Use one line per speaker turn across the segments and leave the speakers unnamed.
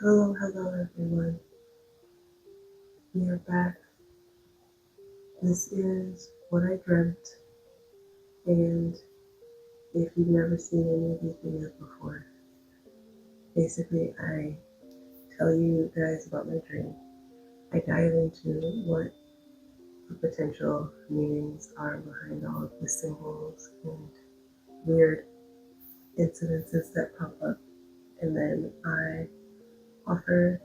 Hello everyone. We are back. This is What I Dreamt, and if you've never seen any of these videos before, basically I tell you guys about my dream. I dive into what the potential meanings are behind all of the symbols and weird incidences that pop up, and then I offer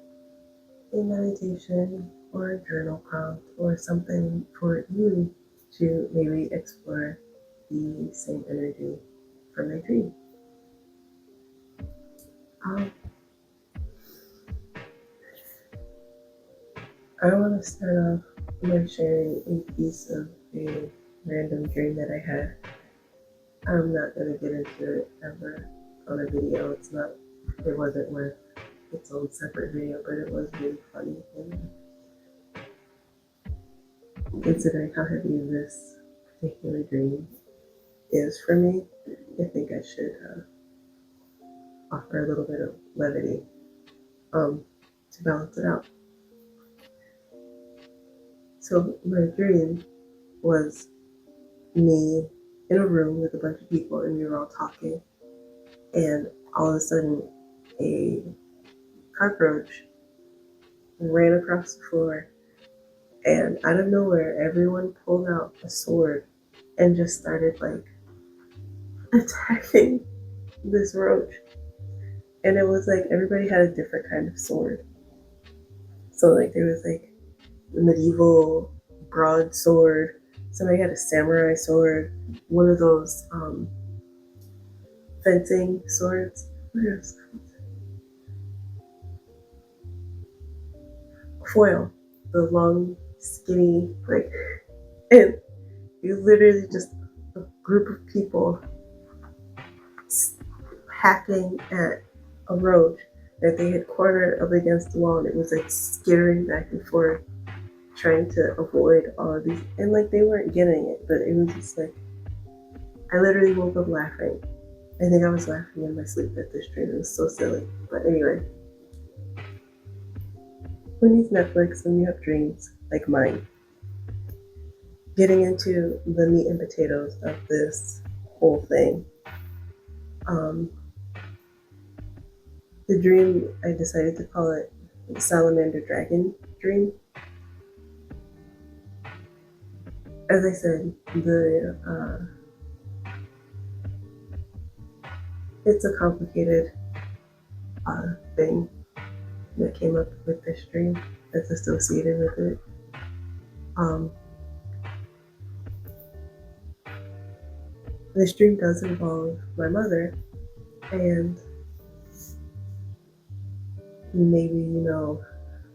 a meditation or a journal prompt or something for you to maybe explore the same energy from my dream. Um, I want to start off by sharing a piece of a random dream that I had. I'm not going to get into it ever on a video. It wasn't worth its own separate video, but it was really funny. And considering how heavy this particular dream is for me, I think I should offer a little bit of levity to balance it out. So my dream was me in a room with a bunch of people, and we were all talking, and all of a sudden a cockroach ran across the floor, and out of nowhere everyone pulled out a sword and just started like attacking this roach. And it was like everybody had a different kind of sword. So like there was like a medieval broadsword, somebody had a samurai sword, one of those fencing swords. Foil, the long, skinny, like, and you literally just a group of people hacking at a roach that they had cornered up against the wall, and it was like skittering back and forth, trying to avoid all of these, and like they weren't getting it, but it was just like, I literally woke up laughing. I think I was laughing in my sleep at this dream. It was so silly. But anyway, who needs Netflix when you have dreams like mine? Getting into the meat and potatoes of this whole thing. The dream, I decided to call it Salamander Dragon Dream. As I said, it's a complicated thing that came up with this dream that's associated with it. This dream does involve my mother, and maybe you know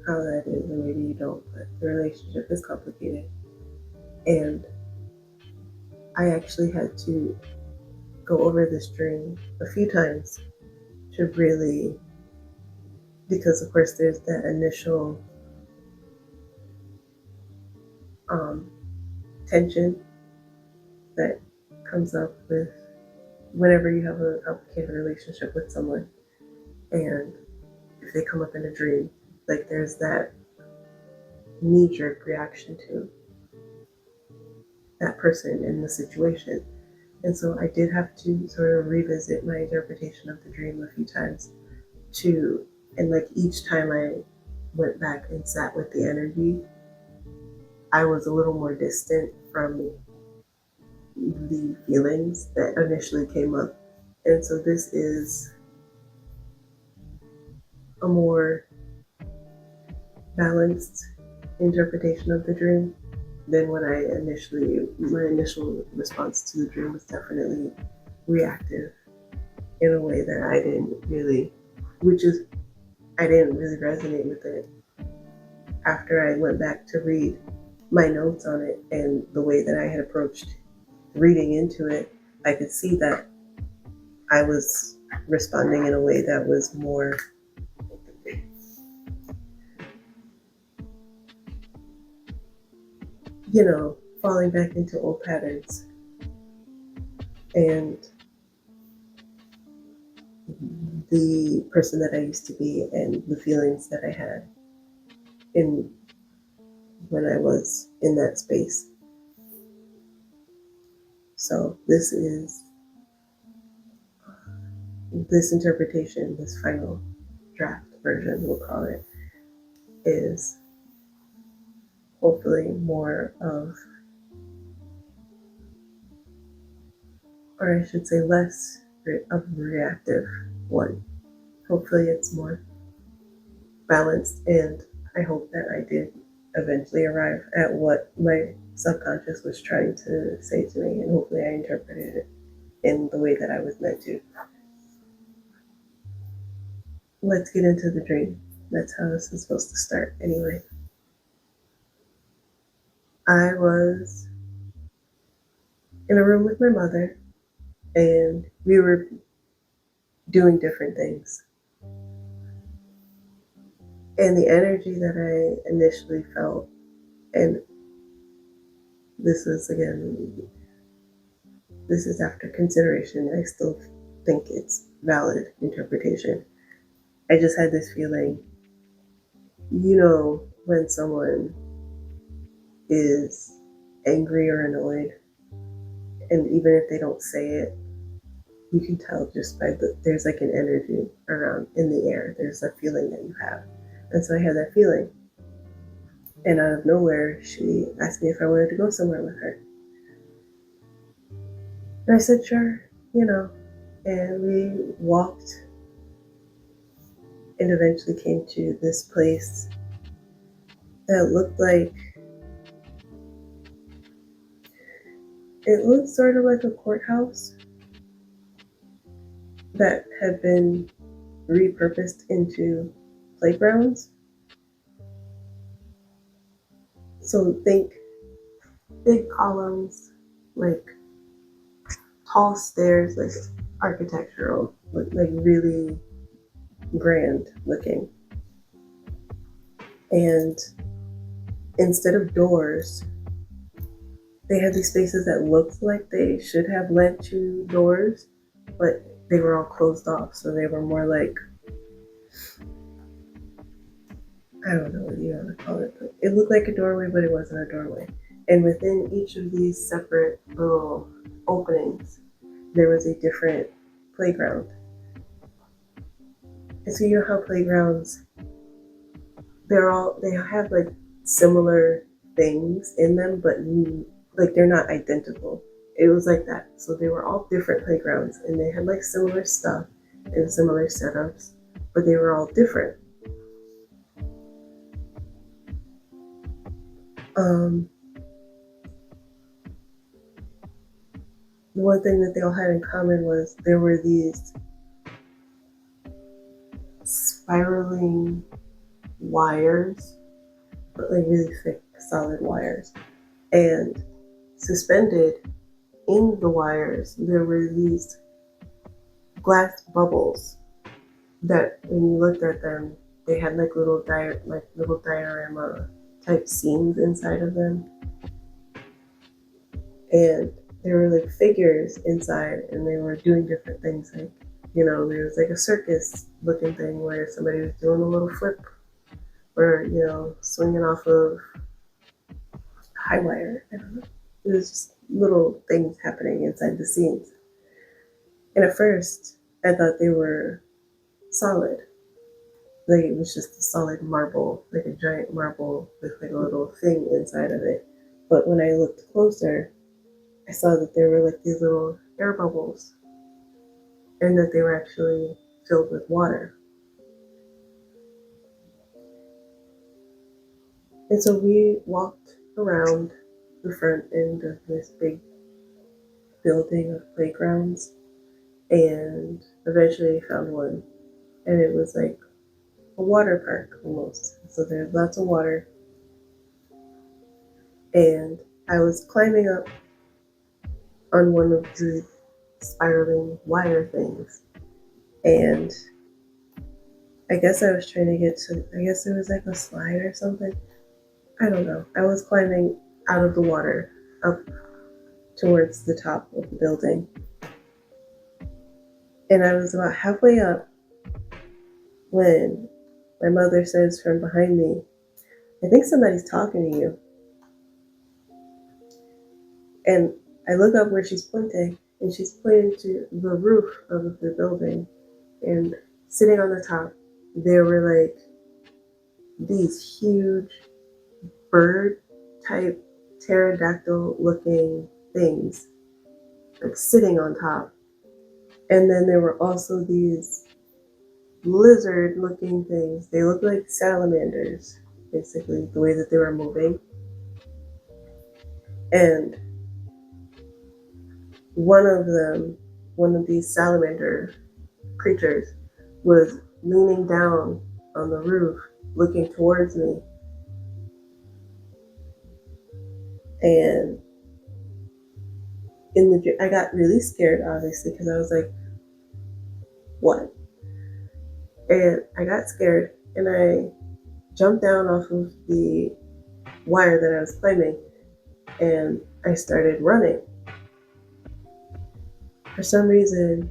how that is, or maybe you don't, but the relationship is complicated. And I actually had to go over this dream a few times to really, because of course there's that initial tension that comes up with whenever you have a complicated relationship with someone, and if they come up in a dream, like there's that knee-jerk reaction to that person in the situation. And so I did have to sort of revisit my interpretation of the dream a few times and like each time I went back and sat with the energy, I was a little more distant from the feelings that initially came up. And so this is a more balanced interpretation of the dream than when my initial response to the dream was definitely reactive in a way that I didn't really resonate with it. After I went back to read my notes on it and the way that I had approached reading into it, I could see that I was responding in a way that was more falling back into old patterns. And the person that I used to be and the feelings that I had in when I was in that space. So this interpretation, this final draft version, we'll call it, is hopefully more of, or I should say less of a reactive one. Hopefully it's more balanced, and I hope that I did eventually arrive at what my subconscious was trying to say to me, and hopefully I interpreted it in the way that I was meant to. Let's get into the dream. That's how this is supposed to start anyway. I was in a room with my mother, and we were doing different things. And the energy that I initially felt, and this is after consideration, I still think it's valid interpretation. I just had this feeling, when someone is angry or annoyed, and even if they don't say it, you can tell just by there's like an energy around in the air. There's a feeling that you have. And so I had that feeling. And out of nowhere, she asked me if I wanted to go somewhere with her. And I said, sure, and we walked and eventually came to this place that looked sort of like a courthouse that had been repurposed into playgrounds. So think big columns, like tall stairs, like architectural, like really grand looking. And instead of doors, they had these spaces that looked like they should have led to doors, but they were all closed off. So they were more like, I don't know what you want to call it, but it looked like a doorway, but it wasn't a doorway. And within each of these separate little openings, there was a different playground. And so you know how playgrounds, they have like similar things in them, but like they're not identical. It was like that. So they were all different playgrounds, and they had like similar stuff and similar setups, but they were all different. The one thing that they all had in common was there were these spiraling wires, but like really thick, solid wires. And suspended in the wires, there were these glass bubbles that, when you looked at them, they had like little diorama type scenes inside of them. And there were like figures inside, and they were doing different things. Like, there was like a circus looking thing where somebody was doing a little flip, or swinging off of high wire. I don't know. It was just little things happening inside the scenes. And at first, I thought they were solid. Like it was just a solid marble, like a giant marble with like a little thing inside of it. But when I looked closer, I saw that there were like these little air bubbles, and that they were actually filled with water. And so we walked around the front end of this big building of playgrounds, and eventually found one, and it was like a water park almost. So there's lots of water, and I was climbing up on one of the spiraling wire things, and I guess I was trying to get to, I guess it was like a slide or something. I don't know. I was climbing out of the water up towards the top of the building, and I was about halfway up, when my mother says from behind me, "I think somebody's talking to you." And I look up where she's pointing, and she's pointing to the roof of the building. And sitting on the top, there were like these huge bird type pterodactyl looking things, like sitting on top. And then there were also these lizard looking things. They looked like salamanders, basically, the way that they were moving. And one of them, one of these salamander creatures, was leaning down on the roof, looking towards me. And I got really scared, obviously, because I was like, "What?" And I got scared, and I jumped down off of the wire that I was climbing, and I started running. For some reason,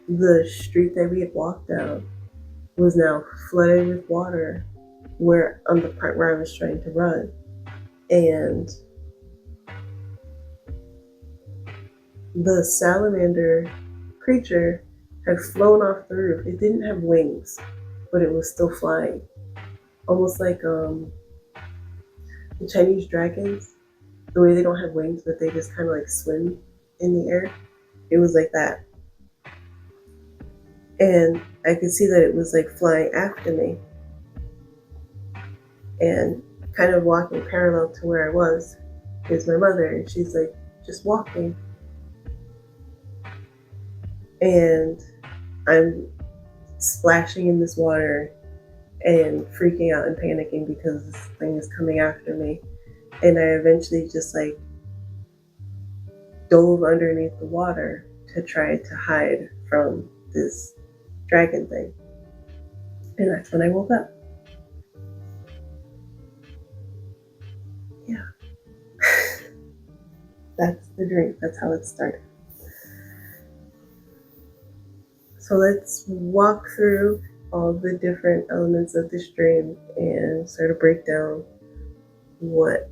the street that we had walked down was now flooded with water where on the part where I was trying to run. And the salamander creature had flown off the roof. It didn't have wings, but it was still flying. Almost like the Chinese dragons, the way they don't have wings, but they just kind of like swim in the air. It was like that. And I could see that it was like flying after me and kind of walking parallel to where I was is my mother. And she's like just walking. And I'm splashing in this water and freaking out and panicking because this thing is coming after me. And I eventually just like dove underneath the water to try to hide from this dragon thing. And that's when I woke up. Yeah. That's the dream. That's how it started. So let's walk through all the different elements of this dream and sort of break down what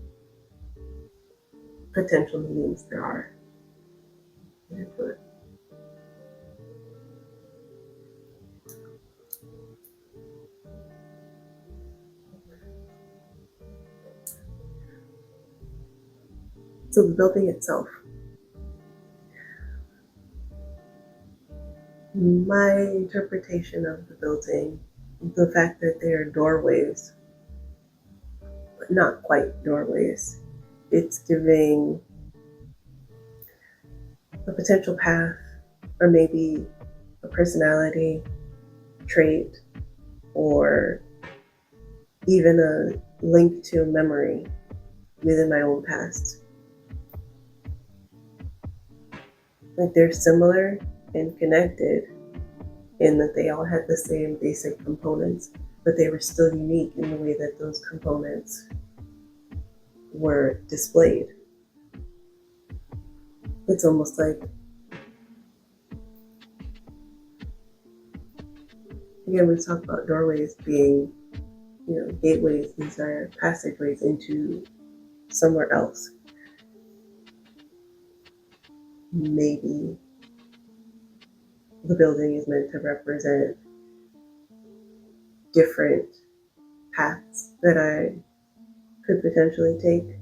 potential meanings there are. So the building itself. My interpretation of the building, the fact that they are doorways, but not quite doorways, it's giving a potential path or maybe a personality trait or even a link to a memory within my own past. Like they're similar and connected in that they all had the same basic components, but they were still unique in the way that those components were displayed. It's almost like, again, we talk about doorways being, gateways. These are passageways into somewhere else. Maybe the building is meant to represent different paths that I could potentially take,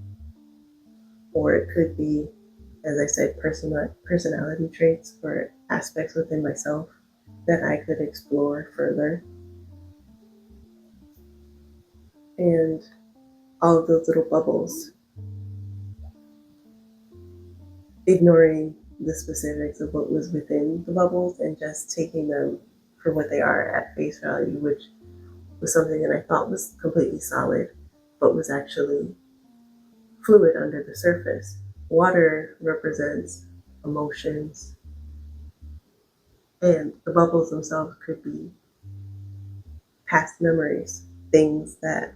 or it could be, as I said, personality traits or aspects within myself that I could explore further. And all of those little bubbles, ignoring the specifics of what was within the bubbles and just taking them for what they are at face value, which was something that I thought was completely solid, but was actually fluid under the surface. Water represents emotions, and the bubbles themselves could be past memories, things that,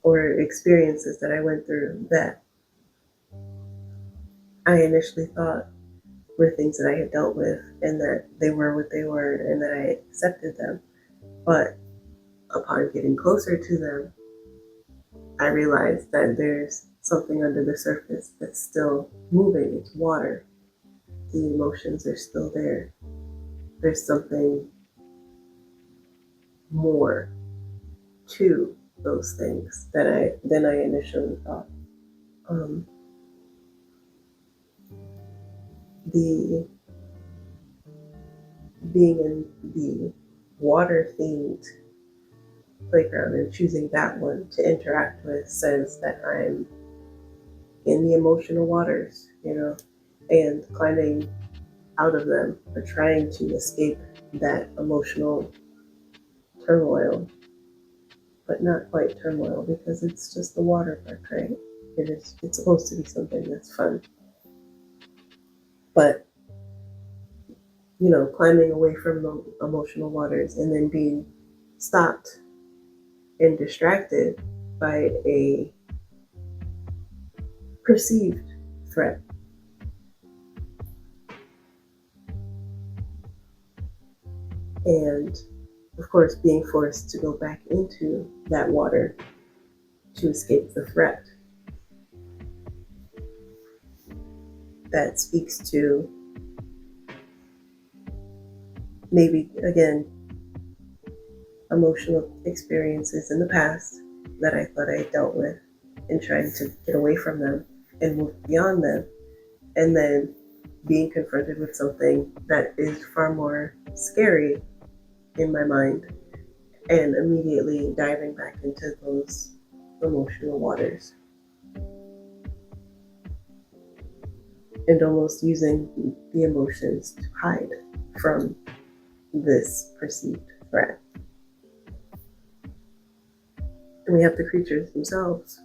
or experiences that I went through that I initially thought were things that I had dealt with and that they were what they were and that I accepted them. But upon getting closer to them, I realized that there's something under the surface that's still moving. It's water. The emotions are still there. There's something more to those things than I initially thought. Um, the being in the water themed playground and choosing that one to interact with says that I'm in the emotional waters, and climbing out of them or trying to escape that emotional turmoil, but not quite turmoil because it's just the water park, right? It's supposed to be something that's fun. But, climbing away from the emotional waters and then being stopped and distracted by a perceived threat. And of course, being forced to go back into that water to escape the threat. That speaks to maybe, again, emotional experiences in the past that I thought I dealt with and trying to get away from them and move beyond them. And then being confronted with something that is far more scary in my mind and immediately diving back into those emotional waters and almost using the emotions to hide from this perceived threat. And we have the creatures themselves.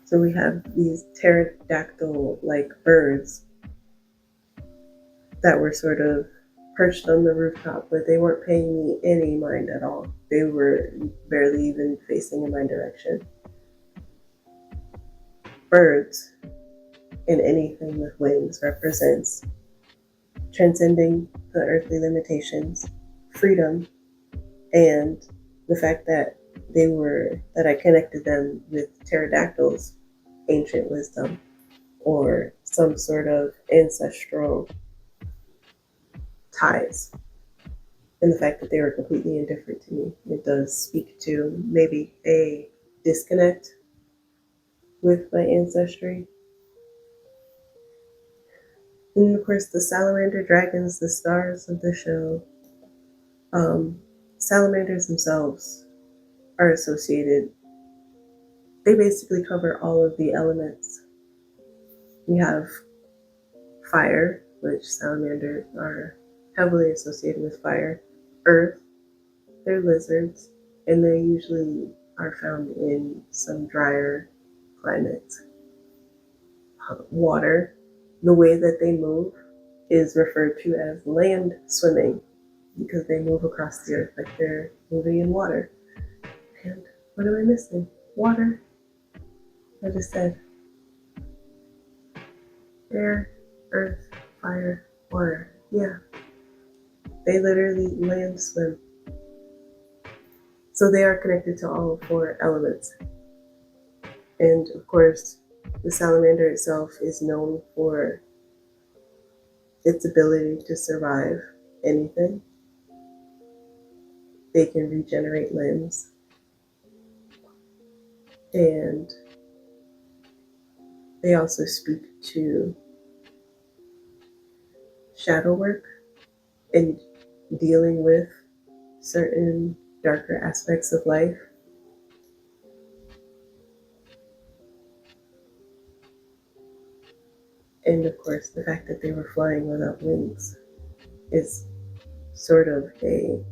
So we have these pterodactyl-like birds that were sort of perched on the rooftop, but they weren't paying me any mind at all. They were barely even facing in my direction. Birds and anything with wings represents transcending the earthly limitations, freedom, and the fact that I connected them with pterodactyls, ancient wisdom, or some sort of ancestral ties. And the fact that they were completely indifferent to me. It does speak to maybe a disconnect with my ancestry. And of course, the salamander dragons, the stars of the show. Salamanders themselves are associated. They basically cover all of the elements. We have fire, which salamanders are heavily associated with fire. Earth, they're lizards, and they usually are found in some drier climates. Water, the way that they move is referred to as land swimming because they move across the earth like they're moving in water. And what am I missing? Water. I just said air, earth, fire, water. Yeah, they literally land swim. So they are connected to all four elements. And of course, the salamander itself is known for its ability to survive anything. They can regenerate limbs. And they also speak to shadow work and dealing with certain darker aspects of life. And of course, the fact that they were flying without wings is sort of a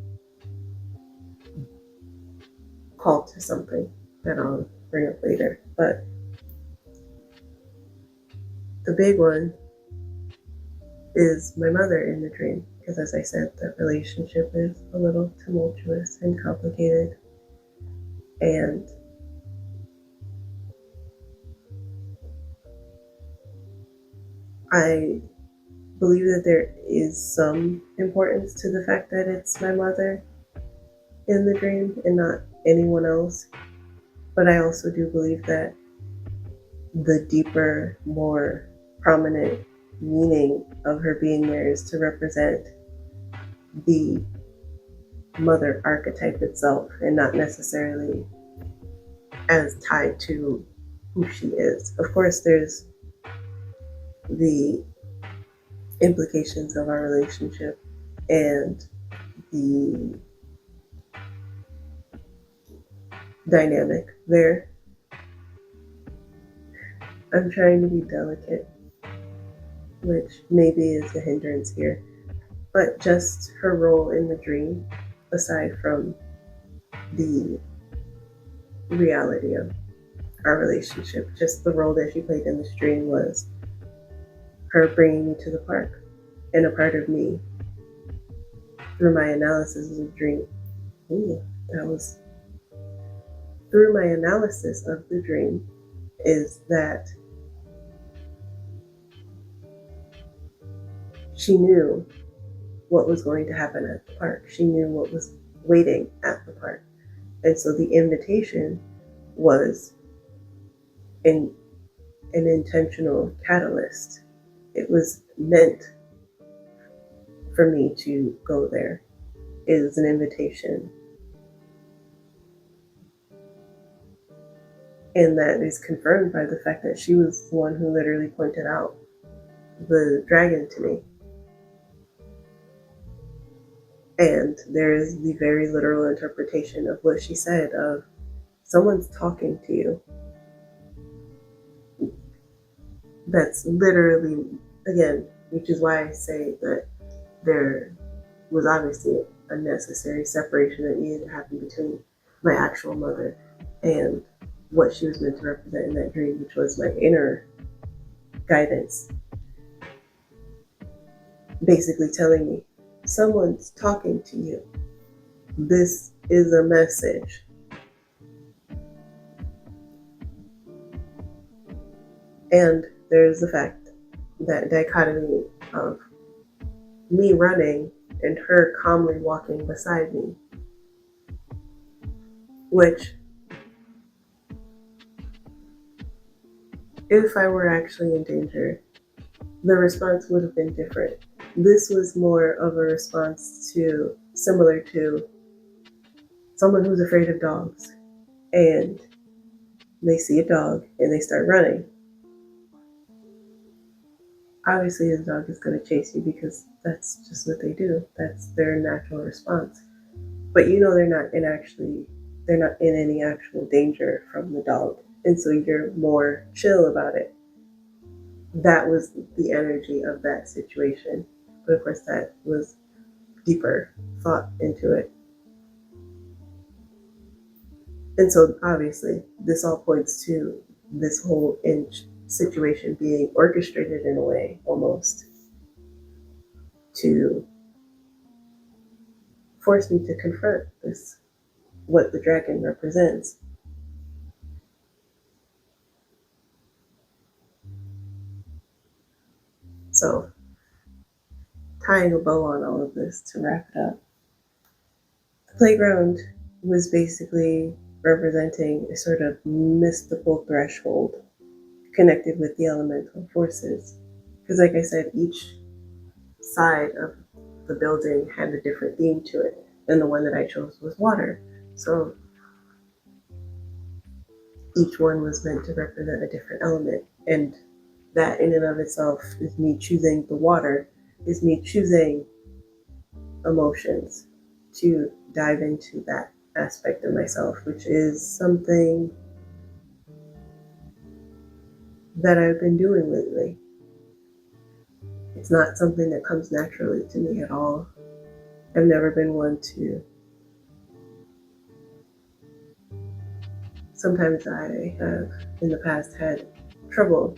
call to something that I'll bring up later. But the big one is my mother in the dream, because as I said, that relationship is a little tumultuous and complicated. And I believe that there is some importance to the fact that it's my mother, in the dream and not anyone else. But I also do believe that the deeper, more prominent meaning of her being there is to represent the mother archetype itself and not necessarily as tied to who she is. Of course, there's the implications of our relationship and the dynamic there. I'm trying to be delicate, which maybe is a hindrance here, but just her role in the dream, aside from the reality of our relationship, just the role that she played in this dream was her bringing me to the park. And a part of me, through my analysis of the dream, that was through my analysis of the dream, is that she knew what was going to happen at the park. She knew what was waiting at the park. And so the invitation was an intentional catalyst. It was meant for me to go there. It was an invitation. And that is confirmed by the fact that she was the one who literally pointed out the dragon to me. And there is the very literal interpretation of what she said of someone's talking to you. That's literally, again, which is why I say that there was obviously a necessary separation that needed to happen between my actual mother and what she was meant to represent in that dream, which was my inner guidance, basically telling me, someone's talking to you. This is a message. And there's the fact, that dichotomy of me running and her calmly walking beside me, which, if I were actually in danger, the response would have been different. This was more of a response to, similar to someone who's afraid of dogs and they see a dog and they start running. Obviously, the dog is going to chase you because that's just what they do. That's their natural response. But you know they're not in any actual danger from the dog. And so you're more chill about it. That was the energy of that situation. But of course, that was deeper thought into it. And so obviously, this all points to this whole situation being orchestrated in a way, almost, to force me to confront this, what the dragon represents. So, tying a bow on all of this to wrap it up, the playground was basically representing a sort of mystical threshold connected with the elemental forces. Because, like I said, each side of the building had a different theme to it, and the one that I chose was water. So each one was meant to represent a different element, and that in and of itself is me choosing the water, is me choosing emotions to dive into that aspect of myself, which is something that I've been doing lately. It's not something that comes naturally to me at all. I've never been one to. Sometimes I have in the past had trouble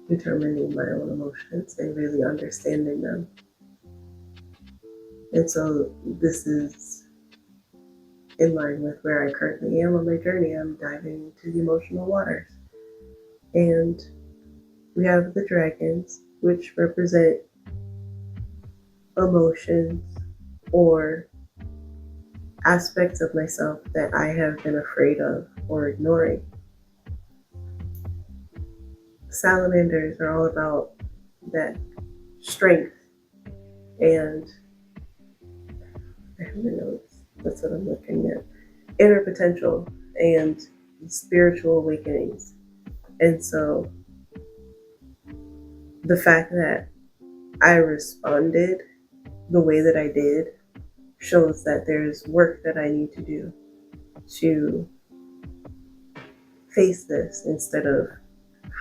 determining my own emotions and really understanding them. And so this is in line with where I currently am on my journey. I'm diving into the emotional waters. And we have the dragons, which represent emotions or aspects of myself that I have been afraid of or ignoring. Salamanders are all about that strength and I have my notes. That's what I'm looking at. Inner potential and spiritual awakenings. And so the fact that I responded the way that I did shows that there's work that I need to do to face this instead of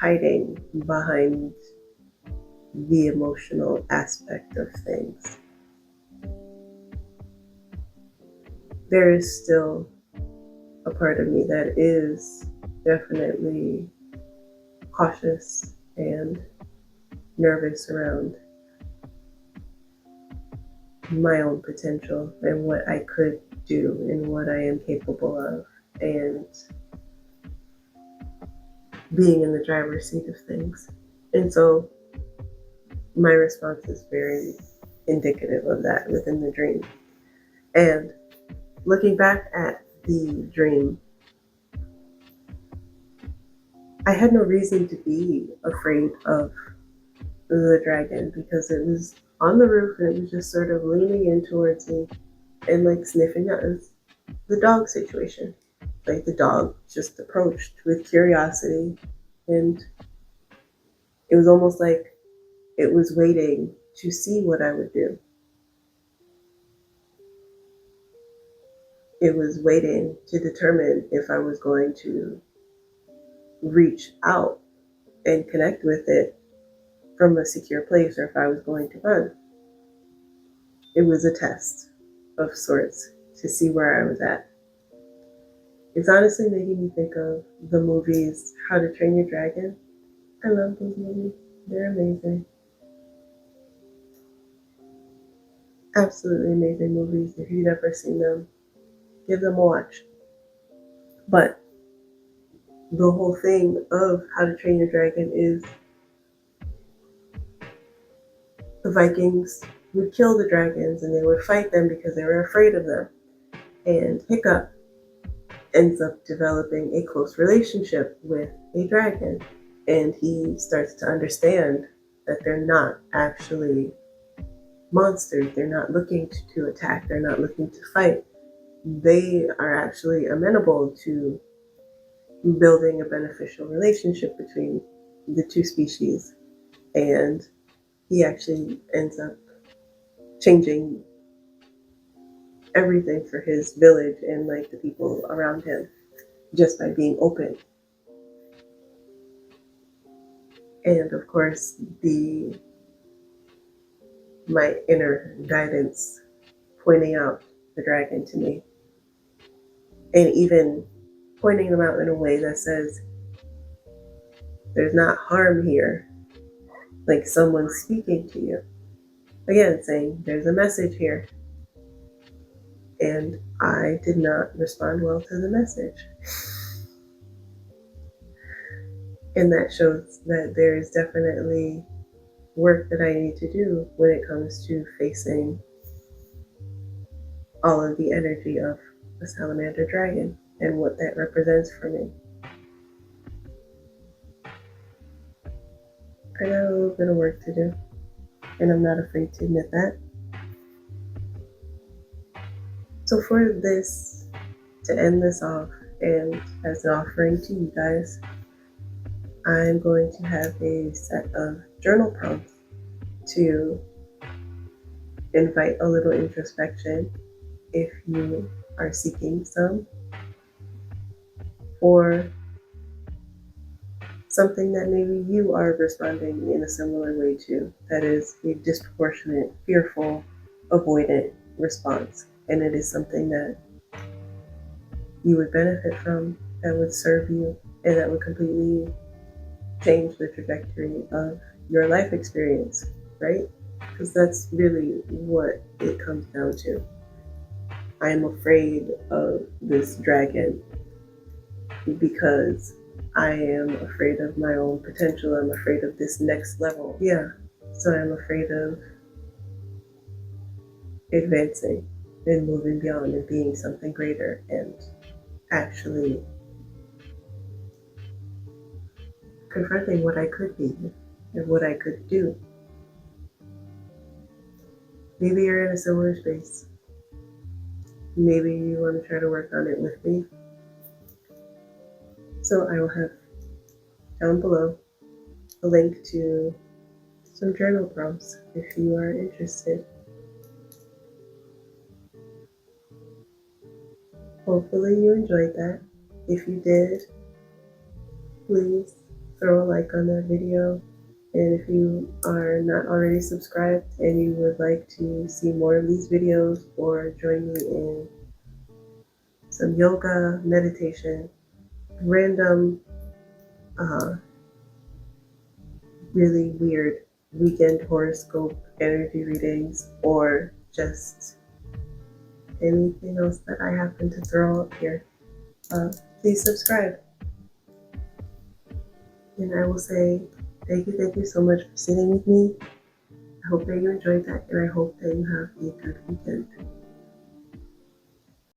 hiding behind the emotional aspect of things. There is still a part of me that is definitely cautious and nervous around my own potential and what I could do and what I am capable of, and being in the driver's seat of things. And so my response is very indicative of that within the dream. And looking back at the dream, I had no reason to be afraid of the dragon because it was on the roof and it was just sort of leaning in towards me and like sniffing at us. The dog situation. Like the dog just approached with curiosity, and it was almost like it was waiting to see what I would do. It was waiting to determine if I was going to reach out and connect with it from a secure place or if I was going to run. It was a test of sorts to see where I was at. It's honestly making me think of the movies How to Train Your Dragon. I love those movies. They're amazing. Absolutely amazing movies. If you've never seen them, give them a watch. But the whole thing of How to Train Your Dragon is the Vikings would kill the dragons and they would fight them because they were afraid of them. And Hiccup ends up developing a close relationship with a dragon. And he starts to understand that they're not actually monsters. They're not looking to attack. They're not looking to fight. They are actually amenable to building a beneficial relationship between the two species. And he actually ends up changing everything for his village and like the people around him just by being open. And of course, my inner guidance pointing out the dragon to me, and even pointing them out in a way that says there's not harm here, like someone's speaking to you. Again, saying there's a message here. And I did not respond well to the message. And that shows that there is definitely work that I need to do when it comes to facing all of the energy of the salamander dragon and what that represents for me. I got a little bit of work to do, and I'm not afraid to admit that. So for this, to end this off, and as an offering to you guys, I'm going to have a set of journal prompts to invite a little introspection if you are seeking some, or something that maybe you are responding in a similar way to, that is a disproportionate, fearful, avoidant response. And it is something that you would benefit from, that would serve you, and that would completely change the trajectory of your life experience, right? Because that's really what it comes down to. I am afraid of this dragon because I am afraid of my own potential. I'm afraid of this next level. Yeah. So I'm afraid of advancing. and moving beyond and being something greater and actually confronting what I could be and what I could do. Maybe you're in a similar space. Maybe you want to try to work on it with me. So I will have down below a link to some journal prompts if you are interested. Hopefully you enjoyed that. If you did, please throw a like on that video. And if you are not already subscribed and you would like to see more of these videos or join me in some yoga, meditation, random, really weird weekend horoscope energy readings, or just anything else that I happen to throw up here, please subscribe. And I will say thank you so much for sitting with me. I hope that you enjoyed that, and I hope that you have a good weekend.